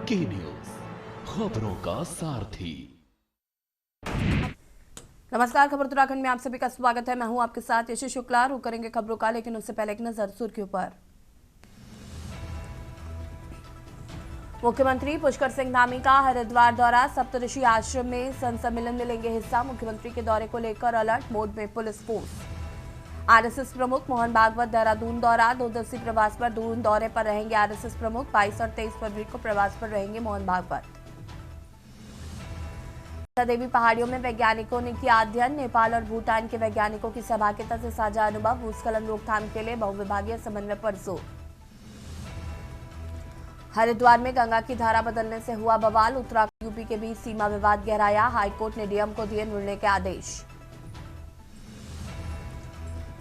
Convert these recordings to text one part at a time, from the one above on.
की न्यूज, खबरों का सारथी। नमस्कार, खबर उत्तराखंड में आप सभी का स्वागत है। मैं हूं आपके साथ यशी शुक्ला। रुक करेंगे खबरों का, लेकिन उससे पहले एक नजर सुर्खियों पर। मुख्यमंत्री पुष्कर सिंह धामी का हरिद्वार दौरा, सप्तऋषि आश्रम में संत सम्मेलन में लेंगे हिस्सा। मुख्यमंत्री के दौरे को लेकर अलर्ट मोड में पुलिस फोर्स। आरएसएस प्रमुख मोहन भागवत देहरादून दौरा, 2 दिवसीय प्रवास पर दून दौरे पर रहेंगे आरएसएस प्रमुख। 22 और 23 फरवरी को प्रवास पर रहेंगे मोहन भागवत। देवी पहाड़ियों में वैज्ञानिकों ने किया अध्ययन, नेपाल और भूटान के वैज्ञानिकों की सहभागिता से साझा अनुभव। भूस्खलन रोकथाम के लिए बहुविभागीय समन्वय पर जोर। हरिद्वार में गंगा की धारा बदलने से हुआ बवाल, उत्तराखंड यूपी के बीच सीमा विवाद गहराया। हाईकोर्ट ने डीएम को दिए निर्णय के आदेश।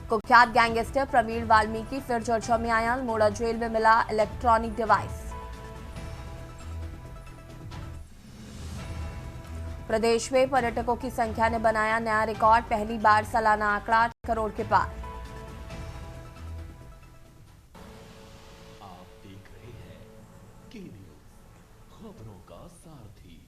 कुख्यात गैंगस्टर प्रवीण वाल्मीकि फिर चर्चा में आया, अल्मोड़ा जेल में मिला इलेक्ट्रॉनिक डिवाइस। प्रदेश में पर्यटकों की संख्या ने बनाया नया रिकॉर्ड, पहली बार सालाना आंकड़ा 8 करोड़ के पार। आप देख रहे हैं की न्यूज, खबरों का सारथी।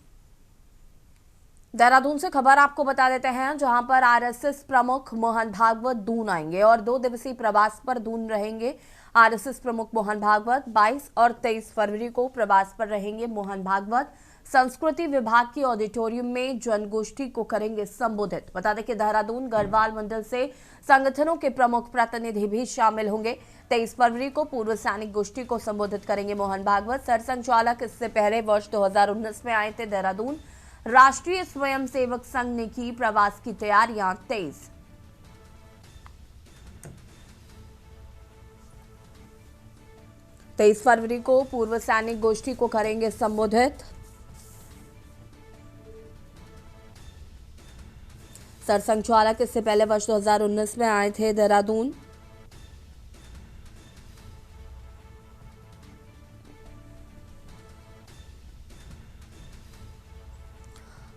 देहरादून से खबर आपको बता देते हैं, जहां पर आरएसएस प्रमुख मोहन भागवत दून आएंगे और 2 दिवसीय प्रवास पर दून रहेंगे आरएसएस प्रमुख मोहन भागवत। 22 और 23 फरवरी को प्रवास पर रहेंगे मोहन भागवत। संस्कृति विभाग की ऑडिटोरियम में जनगोष्ठी को करेंगे संबोधित। बता दें कि देहरादून गढ़वाल मंडल से संगठनों के प्रमुख प्रतिनिधि भी शामिल होंगे। 23 फरवरी को पूर्व सैनिक गोष्ठी को संबोधित करेंगे मोहन भागवत। सरसंघचालक इससे पहले वर्ष 2019 में आए थे देहरादून। राष्ट्रीय स्वयंसेवक संघ ने की प्रवास की तैयारियां तेज। तेईस फरवरी को पूर्व सैनिक गोष्ठी को करेंगे संबोधित। सरसंघचालक इससे पहले वर्ष 2019 में आए थे देहरादून।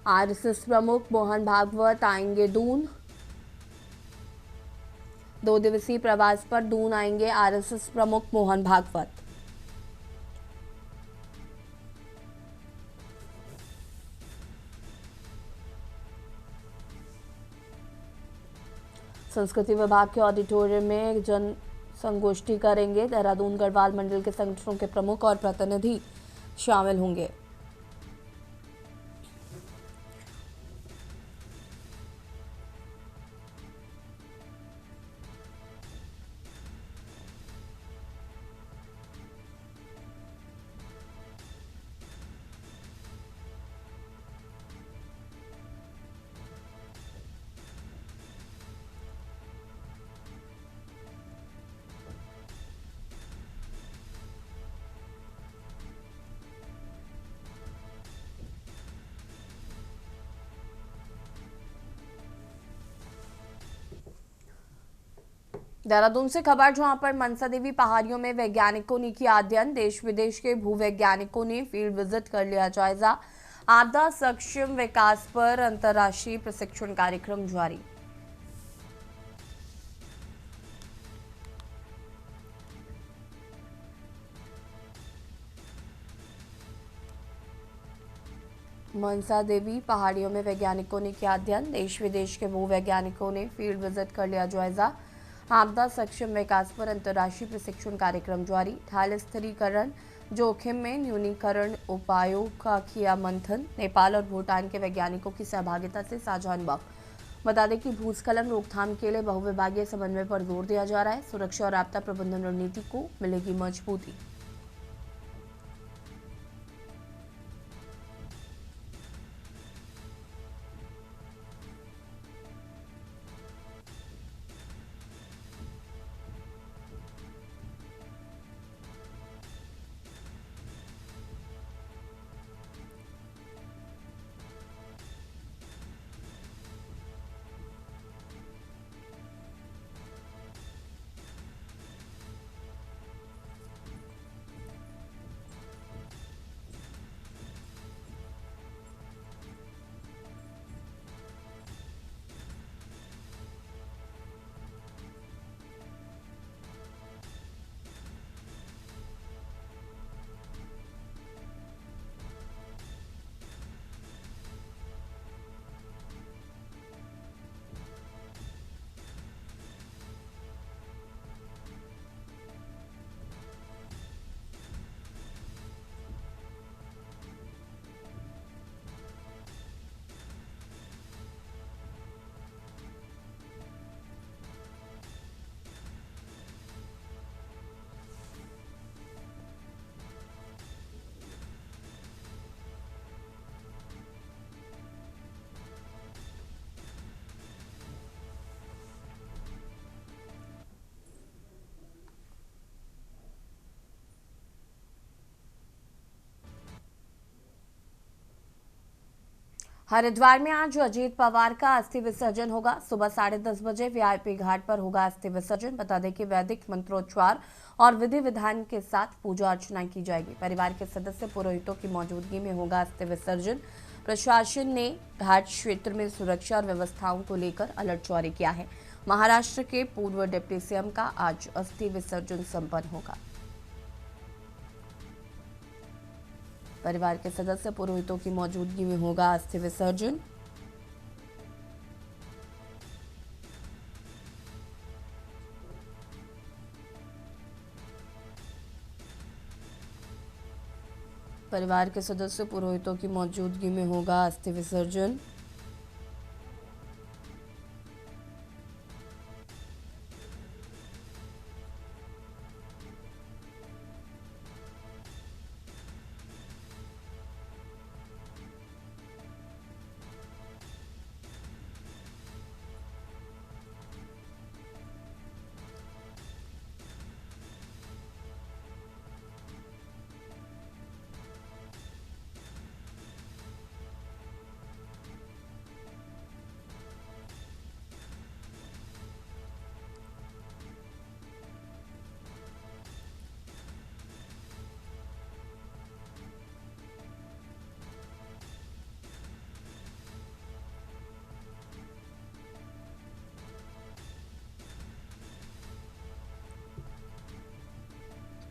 आरएसएस प्रमुख मोहन भागवत आएंगे दून। 2 दिवसीय प्रवास पर दून आएंगे आरएसएस प्रमुख मोहन भागवत। संस्कृति विभाग के ऑडिटोरियम में जन संगोष्ठी करेंगे। देहरादून गढ़वाल मंडल के संगठनों के प्रमुख और प्रतिनिधि शामिल होंगे। देहरादून से खबर, जहां पर मनसा देवी पहाड़ियों में वैज्ञानिकों ने किया अध्ययन। देश विदेश के भूवैज्ञानिकों ने फील्ड विजिट कर लिया जायजा। आपदा सक्षम विकास पर अंतर्राष्ट्रीय प्रशिक्षण कार्यक्रम जारी। मनसा देवी पहाड़ियों में वैज्ञानिकों ने किया अध्ययन। देश विदेश के भूवैज्ञानिकों ने फील्ड विजिट कर लिया जायजा। आपदा सक्षम विकास पर अंतर्राष्ट्रीय प्रशिक्षण कार्यक्रम जारी। ढाल स्थिरीकरण जोखिम में न्यूनीकरण उपायों का किया मंथन। नेपाल और भूटान के वैज्ञानिकों की सहभागिता से साझा अनुभव। बता दें कि भूस्खलन रोकथाम के लिए बहुविभागीय समन्वय पर जोर दिया जा रहा है। सुरक्षा और आपदा प्रबंधन रणनीति को मिलेगी मजबूती। हरिद्वार में आज अजीत पवार का अस्थि विसर्जन होगा। सुबह 10:30 बजे वीआईपी घाट पर होगा अस्थि विसर्जन। बता दें कि वैदिक मंत्रोच्चार और विधि विधान के साथ पूजा अर्चना की जाएगी। परिवार के सदस्य पुरोहितों की मौजूदगी में होगा अस्थि विसर्जन। प्रशासन ने घाट क्षेत्र में सुरक्षा और व्यवस्थाओं को लेकर अलर्ट जारी किया है। महाराष्ट्र के पूर्व डिप्टी सीएम का आज अस्थि विसर्जन संपन्न होगा। परिवार के सदस्य पुरोहितों की मौजूदगी में होगा अस्थि विसर्जन। परिवार के सदस्य पुरोहितों की मौजूदगी में होगा अस्थि विसर्जन।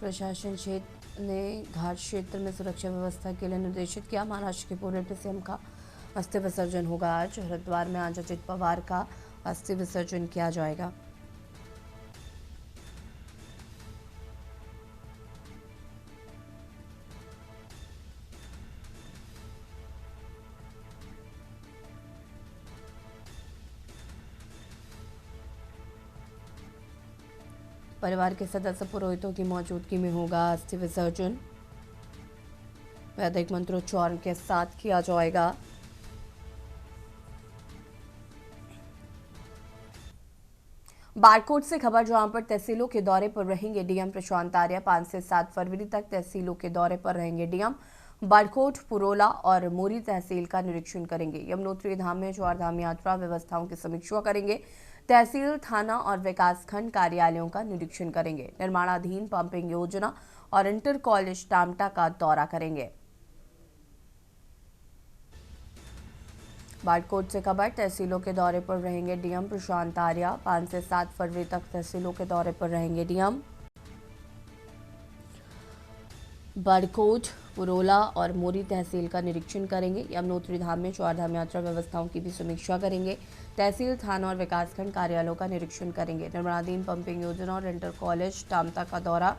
प्रशासन क्षेत्र ने घाट क्षेत्र में सुरक्षा व्यवस्था के लिए निर्देशित किया। महाराष्ट्र के पूर्व डिप्टी सीएम का अस्थि विसर्जन होगा आज। हरिद्वार में आज अजीत पवार का अस्थि विसर्जन किया जाएगा। परिवार के सदस्य पुरोहितों की मौजूदगी में होगा अस्थि विसर्जन। वैदिक मंत्रोच्चारण के साथ किया जाएगा। बारकोट से खबर, जहां पर तहसीलों के दौरे पर रहेंगे डीएम प्रशांत आर्य। 5 से 7 फरवरी तक तहसीलों के दौरे पर रहेंगे डीएम। बारकोट, पुरोला और मोरी तहसील का निरीक्षण करेंगे। यमुनोत्री धाम में चारधाम यात्रा व्यवस्थाओं की समीक्षा करेंगे। तहसील, थाना और विकासखंड कार्यालयों का निरीक्षण करेंगे। निर्माणाधीन पंपिंग योजना और इंटर कॉलेज टामटा का दौरा करेंगे। बारकोट से खबर, तहसीलों के दौरे पर रहेंगे डीएम प्रशांत आर्य। 5 से 7 फरवरी तक तहसीलों के दौरे पर रहेंगे डीएम। बारकोट, पुरोला और मोरी तहसील का निरीक्षण करेंगे। यमुनोत्री धाम में चारधाम यात्रा व्यवस्थाओं की भी समीक्षा करेंगे। तहसील, थाना और विकासखंड कार्यालयों का निरीक्षण करेंगे। निर्माणाधीन पंपिंग योजना और इंटर कॉलेज टामता का दौरा।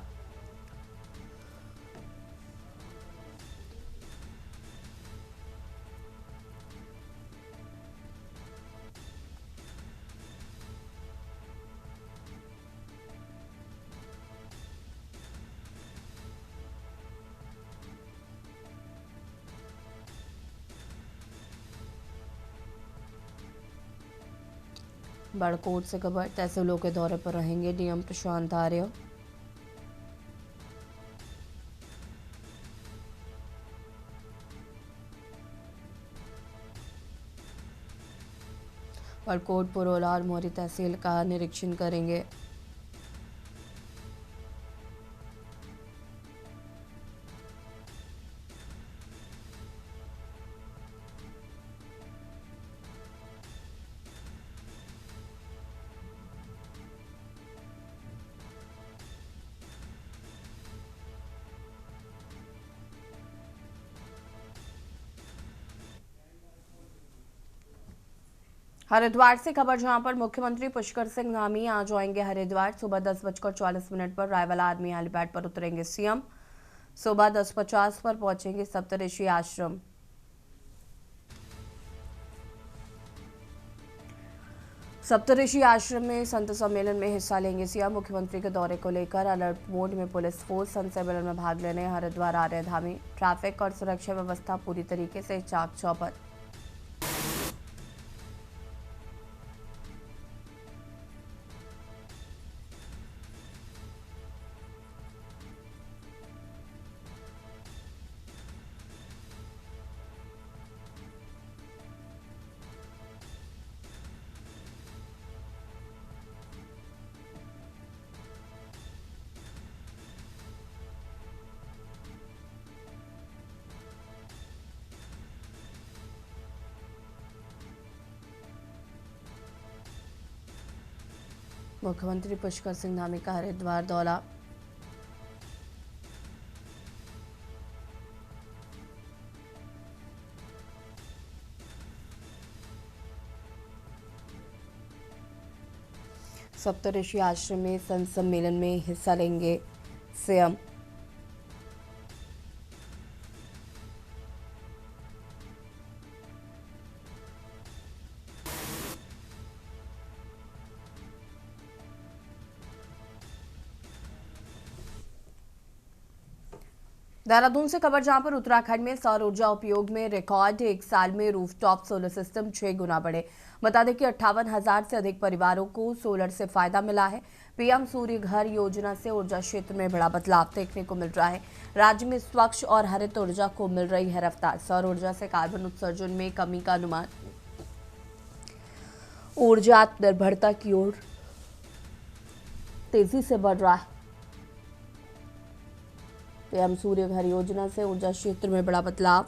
बाड़कोट से खबर, तहसीलों के दौरे पर रहेंगे डीएम प्रशांत आर्य। बाड़कोट, पुरोला और मोरी तहसील का निरीक्षण करेंगे। हरिद्वार से खबर, जहां पर मुख्यमंत्री पुष्कर सिंह धामी आज आएंगे हरिद्वार। सुबह 10:40 पर रायवाला आर्मी हेलीपैड पर उतरेंगे सीएम। सुबह 10:50 पर पहुंचेंगे सप्तऋषि आश्रम। सप्तऋषि आश्रम में संत सम्मेलन में हिस्सा लेंगे सीएम। मुख्यमंत्री के दौरे को लेकर अलर्ट मोड में पुलिस फोर्स। संत सम्मेलन में भाग लेने हरिद्वार आ रहे धामी। ट्रैफिक और सुरक्षा व्यवस्था पूरी तरीके से चाक चौबंद। मुख्यमंत्री पुष्कर सिंह धामी का हरिद्वार दौरा। सप्तऋषि आश्रम में संत सम्मेलन में हिस्सा लेंगे सीएम। देहरादून से खबर जहां पर उत्तराखंड में सौर ऊर्जा उपयोग में रिकॉर्ड, एक साल में रूफटॉप सोलर सिस्टम 6 गुना बढ़े। बता दें कि 58,000 से अधिक परिवारों को सोलर से फायदा मिला है। पीएम सूर्य घर योजना से ऊर्जा क्षेत्र में बड़ा बदलाव देखने को मिल रहा है। राज्य में स्वच्छ और हरित ऊर्जा को मिल रही है रफ्तार। सौर ऊर्जा से कार्बन उत्सर्जन में कमी का अनुमान। ऊर्जा आत्मनिर्भरता की ओर तेजी से बढ़ रहा है। पीएम सूर्य घर योजना से ऊर्जा क्षेत्र में बड़ा बदलाव।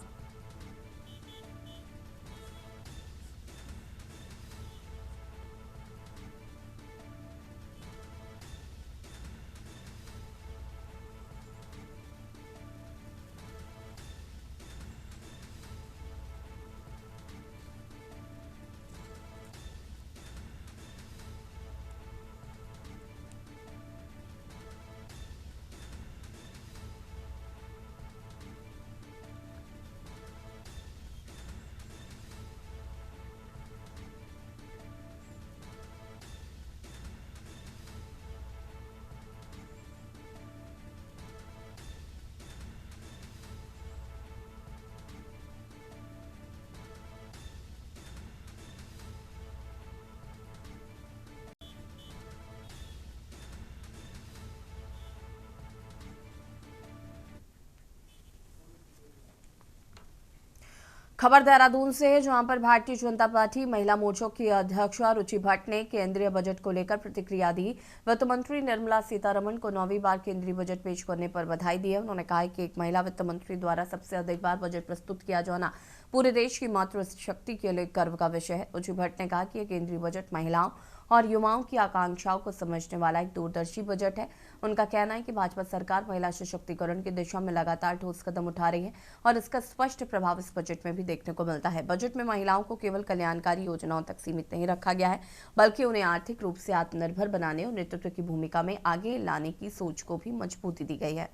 खबर देहरादून से है, जहां पर भारतीय जनता पार्टी महिला मोर्चा की अध्यक्ष रुचि भट्ट ने केंद्रीय बजट को लेकर प्रतिक्रिया दी। वित्त मंत्री निर्मला सीतारमण को 9वीं बार केंद्रीय बजट पेश करने पर बधाई दी है। उन्होंने कहा कि एक महिला वित्त मंत्री द्वारा सबसे अधिक बार बजट प्रस्तुत किया जाना पूरे देश की मातृशक्ति के लिए गर्व का विषय है। रुचि भट्ट ने कहा कि यह केंद्रीय बजट महिलाओं और युवाओं की आकांक्षाओं को समझने वाला एक दूरदर्शी बजट है। उनका कहना है कि भाजपा सरकार महिला सशक्तिकरण की दिशा में लगातार ठोस कदम उठा रही है और इसका स्पष्ट प्रभाव इस बजट में भी देखने को मिलता है। बजट में महिलाओं को केवल कल्याणकारी योजनाओं तक सीमित नहीं रखा गया है, बल्कि उन्हें आर्थिक रूप से आत्मनिर्भर बनाने और नेतृत्व की भूमिका में आगे लाने की सोच को भी मजबूती दी गई है।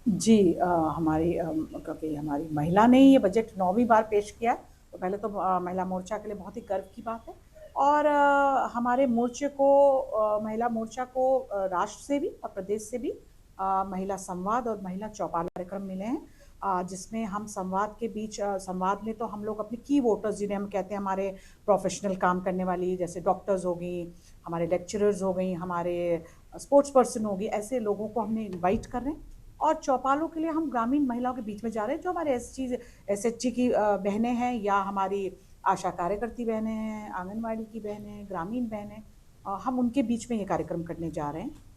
जी क्योंकि हमारी महिला ने ये बजट 9वीं बार पेश किया है, तो पहले तो महिला मोर्चा के लिए बहुत ही गर्व की बात है। और हमारे मोर्चे को महिला मोर्चा को राष्ट्र से भी और प्रदेश से भी महिला संवाद और महिला चौपाल कार्यक्रम मिले हैं, जिसमें हम संवाद के बीच संवाद में तो हम लोग अपने की वोटर्स, जिन्हें हम कहते हैं हमारे प्रोफेशनल काम करने वाली, जैसे डॉक्टर्स हो गई, हमारे लेक्चरर्स हो गई, हमारे स्पोर्ट्स पर्सन हो गई, ऐसे लोगों को हमने इन्वाइट कर रहे हैं। और चौपालों के लिए हम ग्रामीण महिलाओं के बीच में जा रहे हैं, जो हमारे एसएचजी की बहनें हैं, या हमारी आशा कार्यकर्ती बहनें हैं, आंगनवाड़ी की बहनें, ग्रामीण बहनें, हम उनके बीच में ये कार्यक्रम करने जा रहे हैं।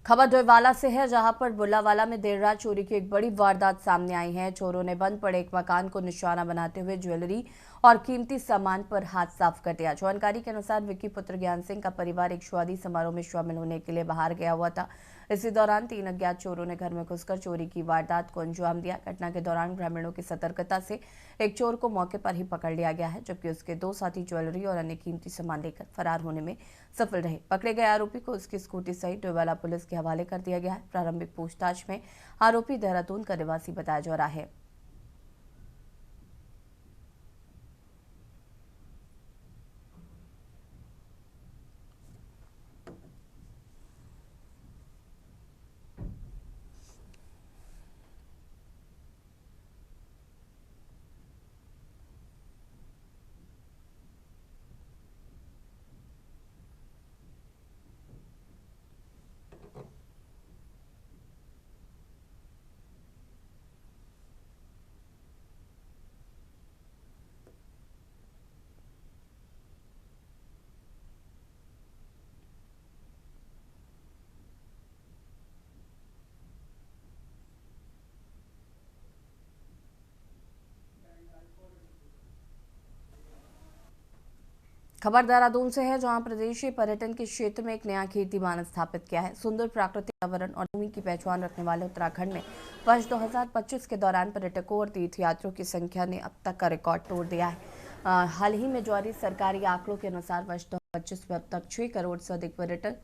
खबर डोईवाला से है, जहां पर बुल्लावाला में देर रात चोरी की एक बड़ी वारदात सामने आई है। चोरों ने बंद पड़े एक मकान को निशाना बनाते हुए ज्वेलरी और कीमती सामान पर हाथ साफ कर दिया। जानकारी के अनुसार विक्की पुत्र ज्ञान सिंह का परिवार एक शादी समारोह में शामिल होने के लिए बाहर गया हुआ था। इसी दौरान 3 अज्ञात चोरों ने घर में घुसकर चोरी की वारदात को अंजाम दिया। घटना के दौरान ग्रामीणों की सतर्कता से एक चोर को मौके पर ही पकड़ लिया गया है, जबकि उसके 2 साथी ज्वेलरी और अन्य कीमती सामान लेकर फरार होने में सफल रहे। पकड़े गए आरोपी को उसकी स्कूटी सहित डोईवाला पुलिस के हवाले कर दिया गया है। प्रारंभिक पूछताछ में आरोपी देहरादून का निवासी बताया जा रहा है। खबर देहरादून से है, जहां प्रदेश के पर्यटन के क्षेत्र में एक नया कीर्तिमान स्थापित किया है। सुंदर प्राकृतिक वातावरण और भूमि की पहचान रखने वाले उत्तराखंड में वर्ष 2025 के दौरान पर्यटकों और तीर्थयात्रियों की संख्या ने अब तक का रिकॉर्ड तोड़ दिया है। हाल ही में जारी सरकारी आंकड़ों के अनुसार वर्ष 2025 में अब तक 6 करोड़ से अधिक पर्यटक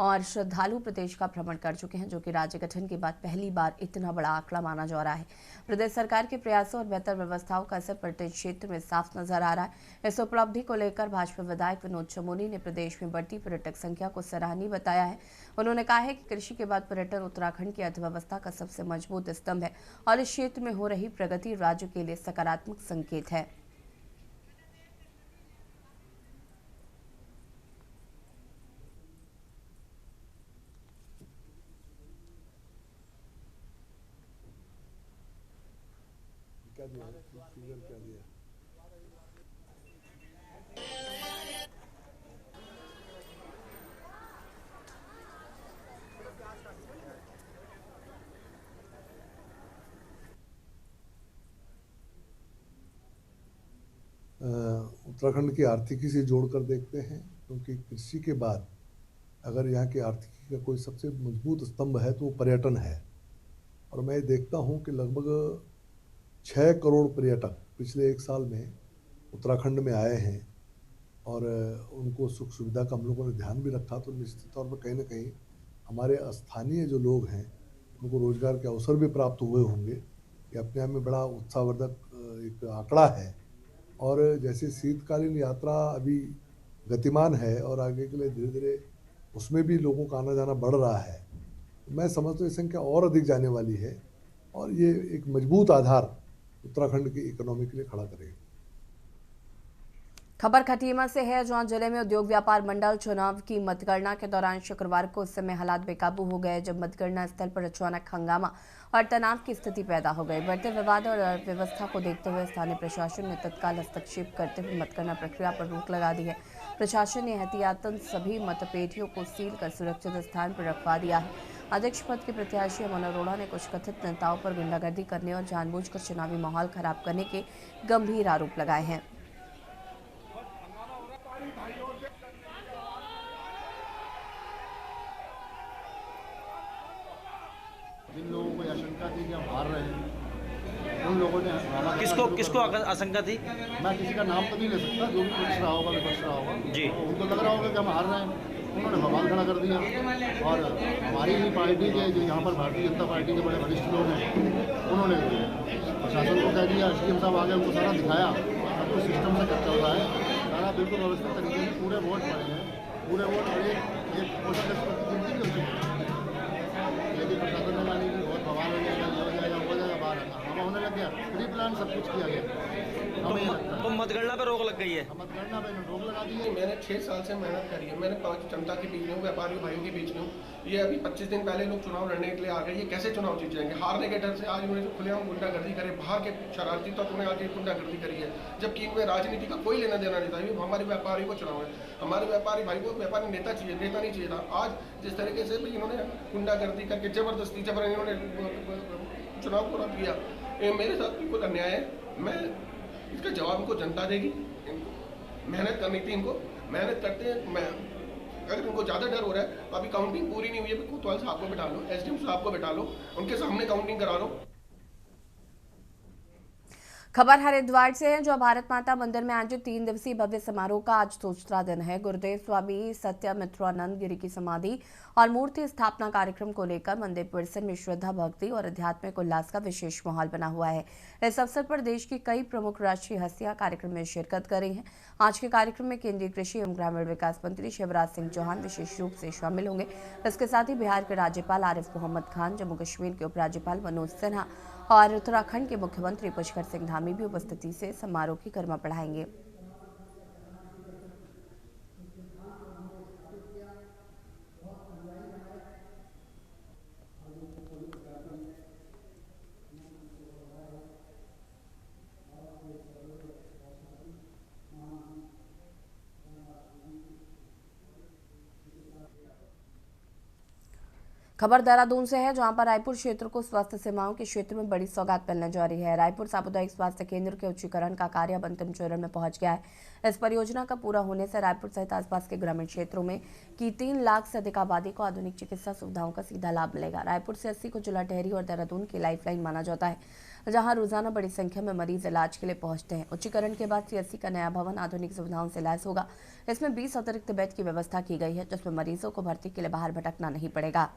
और श्रद्धालु प्रदेश का भ्रमण कर चुके हैं, जो कि राज्य गठन के बाद पहली बार इतना बड़ा आंकड़ा माना जा रहा है। प्रदेश सरकार के प्रयासों और बेहतर व्यवस्थाओं का असर पर्यटन क्षेत्र में साफ नजर आ रहा है। इस उपलब्धि को लेकर भाजपा विधायक विनोद चमोली ने प्रदेश में बढ़ती पर्यटक संख्या को सराहनीय बताया है। उन्होंने कहा है कि कृषि के बाद पर्यटन उत्तराखंड की अर्थव्यवस्था का सबसे मजबूत स्तंभ है और इस क्षेत्र में हो रही प्रगति राज्य के लिए सकारात्मक संकेत है। क्या दिया फिगर क्या दिया? उत्तराखंड की आर्थिकी से जोड़कर देखते हैं, क्योंकि कृषि के बाद अगर यहाँ की आर्थिकी का कोई सबसे मजबूत स्तंभ है तो वो पर्यटन है। और मैं देखता हूँ कि लगभग 6 करोड़ पर्यटक पिछले एक साल में उत्तराखंड में आए हैं और उनको सुख सुविधा का हम लोगों ने ध्यान भी रखा, तो निश्चित तौर पर कहीं ना कहीं हमारे स्थानीय जो लोग हैं उनको रोजगार के अवसर भी प्राप्त हुए होंगे। ये अपने आप में बड़ा उत्साहवर्धक एक आंकड़ा है। और जैसे शीतकालीन यात्रा अभी गतिमान है और आगे के लिए धीरे धीरे उसमें भी लोगों का आना जाना बढ़ रहा है, मैं समझता हूँ ये संख्या और अधिक जाने वाली है और ये एक मजबूत आधार उत्तराखंड की इकोनॉमी के लिए खड़ा करेगी। खबर खटीमा से है, जहां जिले में उद्योग व्यापार मंडल चुनाव की मतगणना के दौरान शुक्रवार को उस समय हालात बेकाबू हो गए, जब मतगणना स्थल पर अचानक हंगामा और तनाव की स्थिति पैदा हो गई। बढ़ते विवाद और अव्यवस्था को देखते हुए स्थानीय प्रशासन ने तत्काल हस्तक्षेप करते हुए मतगणना प्रक्रिया पर रोक लगा दी है। प्रशासन ने एहतियातन सभी मतपेटियों को सील कर सुरक्षित स्थान पर रखवा दिया है। अध्यक्ष पद के प्रत्याशी अमन अरोड़ा ने कुछ कथित नेताओं पर गुंडागर्दी करने और जानबूझकर चुनावी माहौल खराब करने के गंभीर आरोप लगाए हैं। जिन लोगों को आशंका थी कि हम हार रहे हैं, उन लोगों ने किसको आशंका थी? मैं किसी का नाम तो नहीं ले सकता, जो भी पक्ष रहा होगा विपक्ष रहा होगा जी, उनको लग रहा होगा कि हम हार रहे हैं। उन्होंने बवाल खड़ा कर दिया और हमारी ही पार्टी के जो यहाँ पर भारतीय जनता पार्टी के बड़े वरिष्ठ लोग हैं, उन्होंने प्रशासन को कह दिया, एसडीएम साहब आगे उनको सारा दिखाया, सब कुछ सिस्टम से चल रहा है, सारा बिल्कुल व्यवस्थित तरीके से पूरे वोट पड़े हैं, पूरे वोट पड़े, एक गिनती भी होती है, लेकिन प्रशासन ने मानी कि बहुत बवाल हो जाएगा, बाहर हंगामा होने लग गया, प्री प्लान सब कुछ किया गया। तो मतगणना पे रोक लग गई है। मतगणना पे रोक लगा दी है। मैंने 6 साल से मेहनत करी है, मैंने जनता के बीच में हूँ, व्यापारियों भाइयों के बीच में हूँ। ये अभी 25 दिन पहले लोग चुनाव लड़ने के लिए आ गए, ये कैसे चुनाव जीत जाएंगे? हारने के डर से आज उन्होंने खुलेआम गुंडागर्दी करे, बाहर के शरारती तत्वों ने आके गुंडागर्दी करी है, जबकि इनमें राजनीति का कोई लेना देना नहीं था। ये हमारे व्यापारी को चुनाव है, हमारे व्यापारी भाई को व्यापारी नेता चाहिए, नेता नहीं चाहिए था। आज जिस तरीके से इन्होंने गुंडागर्दी करके जबरदस्ती इन्होंने चुनाव को रद्द किया, ये मेरे साथ बिल्कुल अन्याय है। मैं इसका जवाब इनको जनता देगी। मेहनत करनी थी इनको, मेहनत करते हैं। मैं अगर इनको ज़्यादा डर हो रहा है तो अभी काउंटिंग पूरी नहीं हुई है, कोतवाल साहब को बिठा लो, एसडीएम साहब को बिठा लो, उनके सामने काउंटिंग करा लो। खबर हरिद्वार से है, जो भारत माता मंदिर में आयोजित 3 दिवसीय भव्य समारोह का आज दूसरा दिन है। गुरुदेव स्वामी सत्यमित्रानंद गिरी की समाधि और मूर्ति स्थापना कार्यक्रम को लेकर मंदिर परिसर में श्रद्धा, भक्ति और आध्यात्मिक उल्लास का विशेष माहौल बना हुआ है। इस अवसर पर देश की कई प्रमुख राष्ट्रीय हस्तियां कार्यक्रम में शिरकत कर रही हैं। आज के कार्यक्रम में केंद्रीय कृषि एवं ग्रामीण विकास मंत्री शिवराज सिंह चौहान विशेष रूप से शामिल होंगे। इसके साथ ही बिहार के राज्यपाल आरिफ मोहम्मद खान, जम्मू कश्मीर के उपराज्यपाल मनोज सिन्हा और उत्तराखंड के मुख्यमंत्री पुष्कर सिंह धामी भी उपस्थिति से समारोह की गरिमा बढ़ाएंगे। खबर देहरादून से है, जहां पर रायपुर क्षेत्र को स्वास्थ्य सेवाओं के क्षेत्र में बड़ी सौगात मिलने जा रही है। रायपुर सामुदायिक स्वास्थ्य केंद्र के उच्चीकरण का कार्य अब अंतिम चरण में पहुंच गया है। इस परियोजना का पूरा होने से रायपुर सहित आसपास के ग्रामीण क्षेत्रों में की 3 लाख से अधिक आबादी को आधुनिक चिकित्सा सुविधाओं का सीधा लाभ मिलेगा। रायपुर से 80 को जिला टेहरी और देहरादून की लाइफलाइन माना जाता है, जहां रोजाना बड़ी संख्या में मरीज इलाज के लिए पहुंचते हैं। उच्चीकरण के बाद CSC का नया भवन आधुनिक सुविधाओं से लैस होगा। इसमें 20 अतिरिक्त बेड की व्यवस्था की गई है, जिसमें मरीजों को भर्ती के लिए बाहर भटकना नहीं पड़ेगा।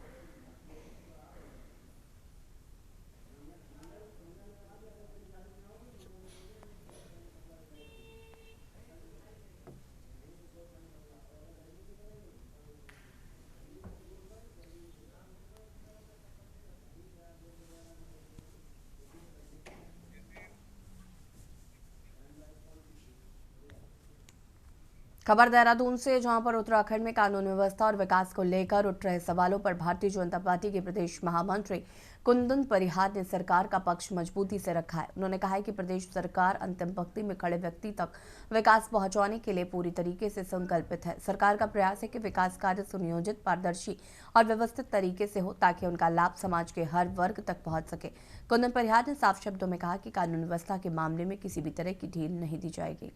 खबर देहरादून से, जहां पर उत्तराखंड में कानून व्यवस्था और विकास को लेकर उठ रहे सवालों पर भारतीय जनता पार्टी के प्रदेश महामंत्री कुंदन परिहार ने सरकार का पक्ष मजबूती से रखा है। उन्होंने कहा है कि प्रदेश सरकार अंतिम पंक्ति में खड़े व्यक्ति तक विकास पहुंचाने के लिए पूरी तरीके से संकल्पित है। सरकार का प्रयास है कि विकास कार्य सुनियोजित, पारदर्शी और व्यवस्थित तरीके से हो, ताकि उनका लाभ समाज के हर वर्ग तक पहुंच सके। कुंदन परिहार ने साफ शब्दों में कहा कि कानून व्यवस्था के मामले में किसी भी तरह की ढील नहीं दी जाएगी।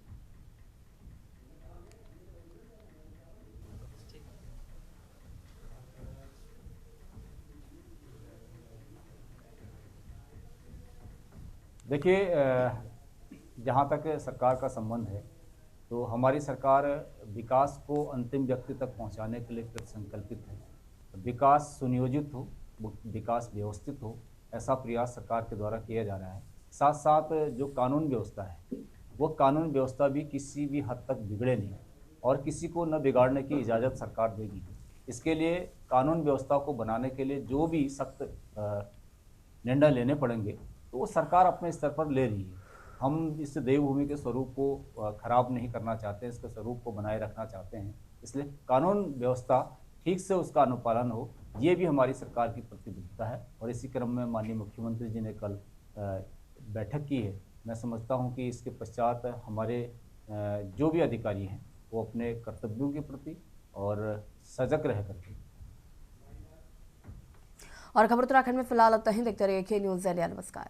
देखिए, जहाँ तक सरकार का संबंध है तो हमारी सरकार विकास को अंतिम व्यक्ति तक पहुँचाने के लिए कृत संकल्पित है। विकास सुनियोजित हो, विकास व्यवस्थित हो, ऐसा प्रयास सरकार के द्वारा किया जा रहा है। साथ साथ जो कानून व्यवस्था है वो कानून व्यवस्था भी किसी भी हद तक बिगड़े नहीं और किसी को न बिगाड़ने की इजाज़त सरकार देगी। इसके लिए कानून व्यवस्था को बनाने के लिए जो भी सख्त निर्णय लेने पड़ेंगे तो वो सरकार अपने स्तर पर ले रही है। हम इस देवभूमि के स्वरूप को खराब नहीं करना चाहते हैं, इसके स्वरूप को बनाए रखना चाहते हैं। इसलिए कानून व्यवस्था ठीक से उसका अनुपालन हो, ये भी हमारी सरकार की प्रतिबद्धता है। और इसी क्रम में माननीय मुख्यमंत्री जी ने कल बैठक की है। मैं समझता हूँ कि इसके पश्चात हमारे जो भी अधिकारी हैं वो अपने कर्तव्यों के प्रति और सजग रह करके। और खबर उत्तराखंड में फिलहाल अब तक देखते रहिए न्यूज़ इंडिया। नमस्कार।